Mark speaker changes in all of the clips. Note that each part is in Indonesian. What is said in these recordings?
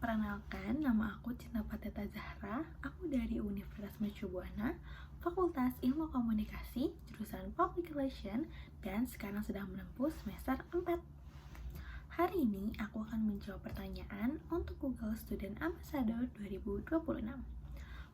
Speaker 1: Perkenalkan, nama aku Cinta Pateta Zahra. Aku dari Universitas Mercubuana, Fakultas Ilmu Komunikasi, jurusan Public Relation, dan sekarang sedang menempuh semester 4. Hari ini aku akan menjawab pertanyaan untuk Google Student Ambassador 2026.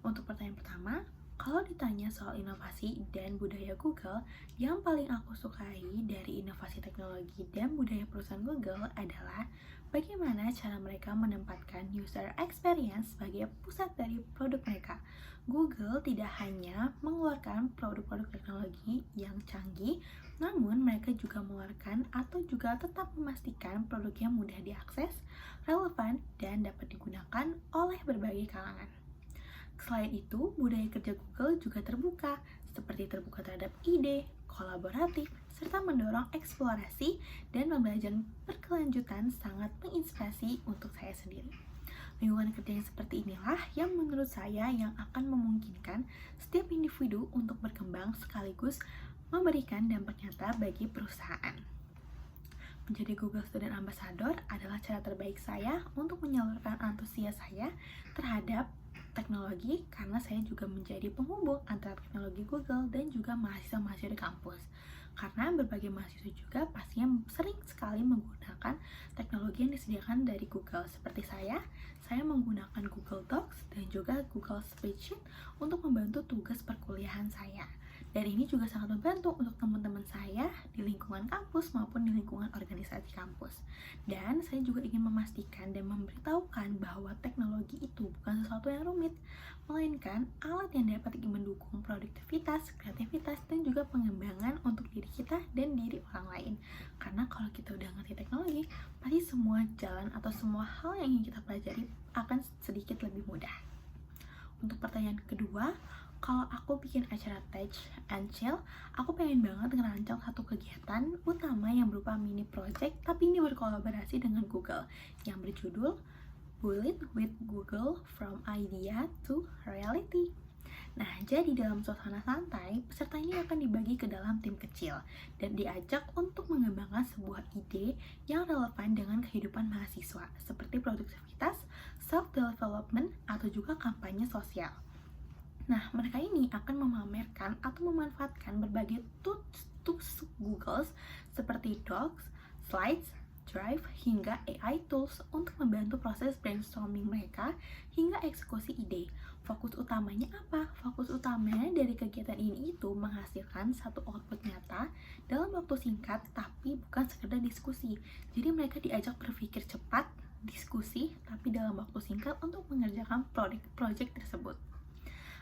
Speaker 1: Untuk pertanyaan pertama, kalau ditanya soal inovasi dan budaya Google, yang paling aku sukai dari inovasi teknologi dan budaya perusahaan Google adalah bagaimana cara mereka menempatkan user experience sebagai pusat dari produk mereka. Google tidak hanya mengeluarkan produk-produk teknologi yang canggih, namun mereka juga mengeluarkan atau juga tetap memastikan produknya mudah diakses, relevan, dan dapat digunakan oleh berbagai kalangan. Selain itu, budaya kerja Google juga terbuka, seperti terbuka terhadap ide, kolaboratif, serta mendorong eksplorasi dan pembelajaran berkelanjutan sangat menginspirasi untuk saya sendiri. Lingkungan kerja yang seperti inilah yang menurut saya yang akan memungkinkan setiap individu untuk berkembang sekaligus memberikan dampak nyata bagi perusahaan. Menjadi Google Student Ambassador adalah cara terbaik saya untuk menyalurkan antusias saya terhadap teknologi, karena saya juga menjadi penghubung antara teknologi Google dan juga mahasiswa-mahasiswa di kampus. Karena berbagai mahasiswa juga pastinya sering sekali menggunakan teknologi yang disediakan dari Google. Seperti saya menggunakan Google Docs dan juga Google Spreadsheet untuk membantu tugas perkuliahan saya. Dan ini juga sangat membantu untuk teman-teman saya di lingkungan kampus maupun di lingkungan organisasi kampus. Dan saya juga ingin memastikan dan memberitahukan bahwa teknologi itu bukan sesuatu yang rumit, melainkan alat yang dapat mendukung produktivitas, kreativitas, dan juga pengembangan untuk diri kita dan diri orang lain. Karena kalau kita udah ngerti teknologi, pasti semua jalan atau semua hal yang ingin kita pelajari akan sedikit lebih mudah. Untuk pertanyaan kedua, kalau aku bikin acara Touch and Chill, aku pengen banget ngerancang satu kegiatan utama yang berupa mini project, tapi ini berkolaborasi dengan Google, yang berjudul Bullet with Google From Idea to Reality. Nah, jadi dalam suasana santai, peserta ini akan dibagi ke dalam tim kecil dan diajak untuk mengembangkan sebuah ide yang relevan dengan kehidupan mahasiswa, seperti produktivitas, self-development, atau juga kampanye sosial. Nah, mereka ini akan memamerkan atau memanfaatkan berbagai tools Google seperti Docs, Slides, Drive, hingga AI tools untuk membantu proses brainstorming mereka hingga eksekusi ide. Fokus utamanya apa? Fokus utamanya dari kegiatan ini itu menghasilkan satu output nyata dalam waktu singkat, tapi bukan sekedar diskusi. Jadi mereka diajak berpikir cepat, diskusi, tapi dalam waktu singkat untuk mengerjakan project tersebut.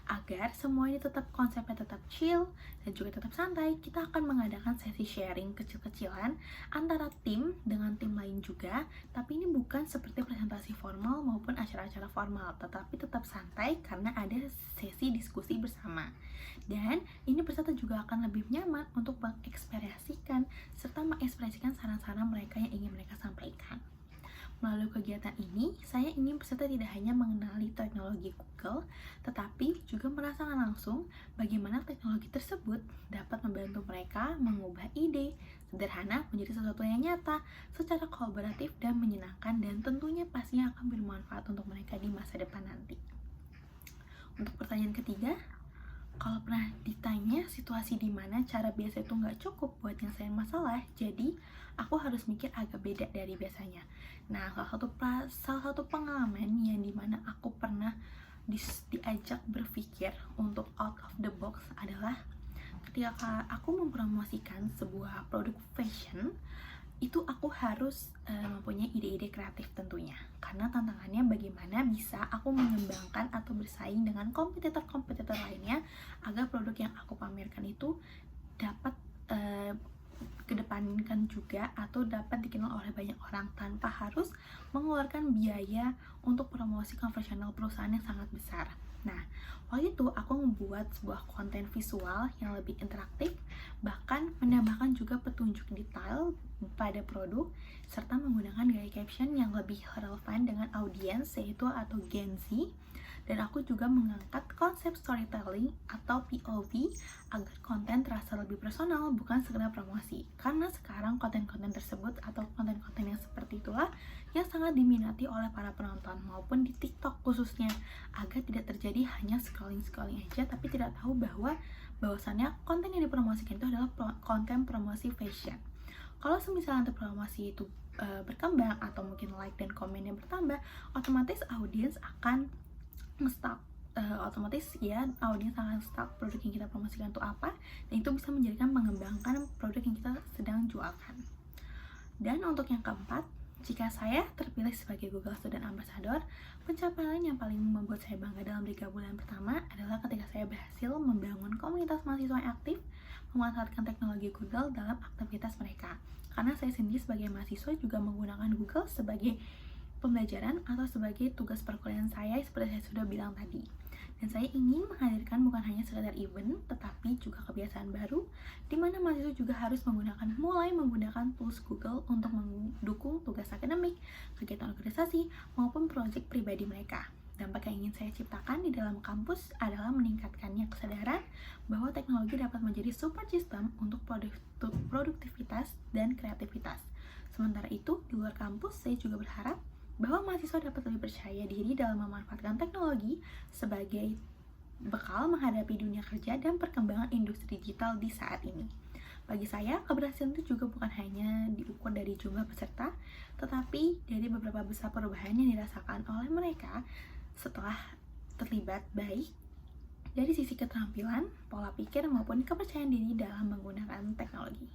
Speaker 1: Agar semuanya konsepnya tetap chill dan juga tetap santai, kita akan mengadakan sesi sharing kecil-kecilan antara tim dengan tim lain juga, tapi ini bukan seperti presentasi formal maupun acara-acara formal, tetapi tetap santai karena ada sesi diskusi bersama. Dan ini peserta juga akan lebih nyaman untuk mengekspresikan serta mengekspresikan saran-saran mereka yang ingin mereka sampaikan. Melalui kegiatan ini, saya ingin peserta tidak hanya mengenali teknologi Google, tetapi juga merasakan langsung bagaimana teknologi tersebut dapat membantu mereka mengubah ide sederhana menjadi sesuatu yang nyata, secara kolaboratif dan menyenangkan, dan tentunya pastinya akan bermanfaat untuk mereka di masa depan nanti. Untuk pertanyaan ketiga, kalau pernah ditanya situasi di mana cara biasa itu nggak cukup buat nyelesain masalah, jadi aku harus mikir agak beda dari biasanya. Nah, salah satu pengalaman yang dimana aku pernah diajak berpikir untuk out of the box adalah ketika aku mempromosikan sebuah produk fashion. Itu aku harus mempunyai ide-ide kreatif tentunya, karena tantangannya bagaimana bisa aku mengembangkan atau bersaing dengan kompetitor-kompetitor lainnya agar produk yang aku pamerkan itu dapat kedepankan juga atau dapat dikenal oleh banyak orang tanpa harus mengeluarkan biaya untuk promosi konvensional perusahaan yang sangat besar. Nah, waktu itu aku membuat sebuah konten visual yang lebih interaktif, bahkan menambahkan juga petunjuk detail pada produk, serta menggunakan gaya caption yang lebih relevan dengan audiens yaitu atau Gen Z. Dan aku juga mengangkat konsep storytelling atau POV agar konten terasa lebih personal, bukan sekedar promosi. Karena sekarang konten-konten tersebut atau konten-konten yang seperti itulah yang sangat diminati oleh para penonton maupun di TikTok khususnya, agar tidak terjadi hanya scrolling-scrolling aja tapi tidak tahu bahwasannya konten yang dipromosikan itu adalah konten promosi fashion. Kalau misalnya untuk promosi itu berkembang atau mungkin like dan komennya bertambah, otomatis audiens akan nge-stuck, otomatis ya audiens akan stuck produk yang kita promosikan itu apa, dan itu bisa menjadikan mengembangkan produk yang kita sedang jualkan. Dan untuk yang keempat, jika saya terpilih sebagai Google Student Ambassador, pencapaian yang paling membuat saya bangga dalam 3 bulan pertama adalah ketika saya berhasil membangun komunitas mahasiswa yang aktif memanfaatkan teknologi Google dalam aktivitas mereka. Karena saya sendiri sebagai mahasiswa juga menggunakan Google sebagai pembelajaran atau sebagai tugas perkuliahan saya seperti saya sudah bilang tadi. Dan saya ingin menghadirkan bukan hanya sekedar event, tetapi juga kebiasaan baru di mana mahasiswa juga harus mulai menggunakan tools Google untuk mendukung tugas akademik, kegiatan organisasi, maupun proyek pribadi mereka. Dampak yang ingin saya ciptakan di dalam kampus adalah meningkatkannya kesadaran bahwa teknologi dapat menjadi support system untuk produktivitas dan kreativitas. Sementara itu, di luar kampus saya juga berharap bahwa mahasiswa dapat lebih percaya diri dalam memanfaatkan teknologi sebagai bekal menghadapi dunia kerja dan perkembangan industri digital di saat ini. Bagi saya, keberhasilan itu juga bukan hanya diukur dari jumlah peserta, tetapi dari beberapa besar perubahan yang dirasakan oleh mereka setelah terlibat, baik dari sisi keterampilan, pola pikir, maupun kepercayaan diri dalam menggunakan teknologi.